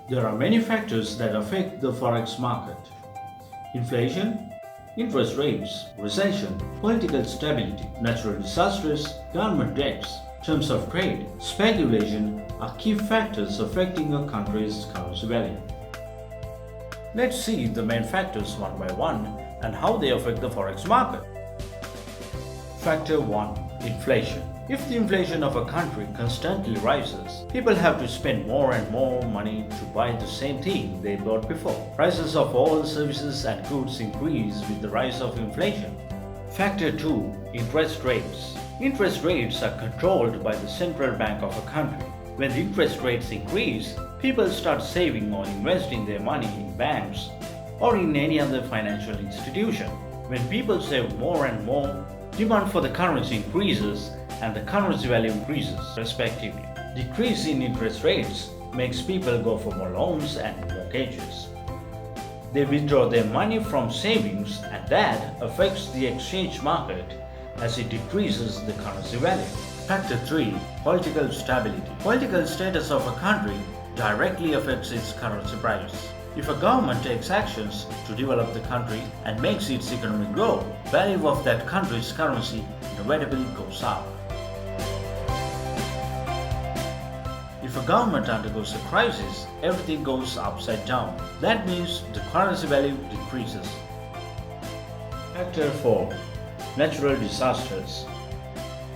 There are many factors that affect the forex market. Inflation, interest rates, recession, political stability, natural disasters, government debts, terms of trade, speculation are key factors affecting a country's currency value. Let's see the main factors one by one and how they affect the forex market. Factor 1. Inflation. If the inflation of a country constantly rises, people have to spend more and more money to buy the same thing they bought before. Prices of all services and goods increase with the rise of inflation. Factor 2. Interest rates. Interest rates are controlled by the central bank of a country. When the interest rates increase, people start saving or investing their money in banks or in any other financial institution. When people save more and more, demand for the currency increases and the currency value increases respectively. Decrease in interest rates makes people go for more loans and mortgages. They withdraw their money from savings and that affects the exchange market as it decreases the currency value. Factor 3. Political stability. Political status of a country directly affects its currency price. If a government takes actions to develop the country and makes its economy grow, value of that country's currency inevitably goes up. If a government undergoes a crisis, everything goes upside down. That means the currency value decreases. Factor 4. Natural disasters.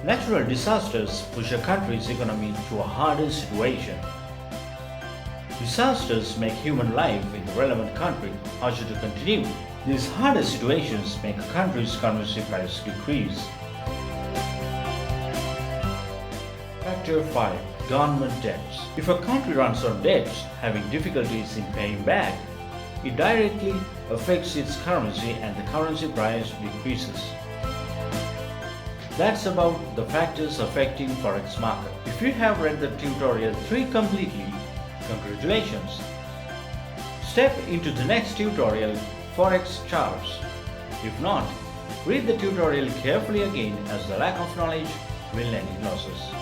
Natural disasters push a country's economy to a harder situation. Disasters make human life in the relevant country harsher to continue. These harder situations make a country's currency price decrease. Factor 5. Government debts. If a country runs on debts, having difficulties in paying back, it directly affects its currency and the currency price decreases. That's about the factors affecting forex market. If you have read the tutorial 3 completely, congratulations! Step into the next tutorial, Forex charts. If not, read the tutorial carefully again as the lack of knowledge will end in losses.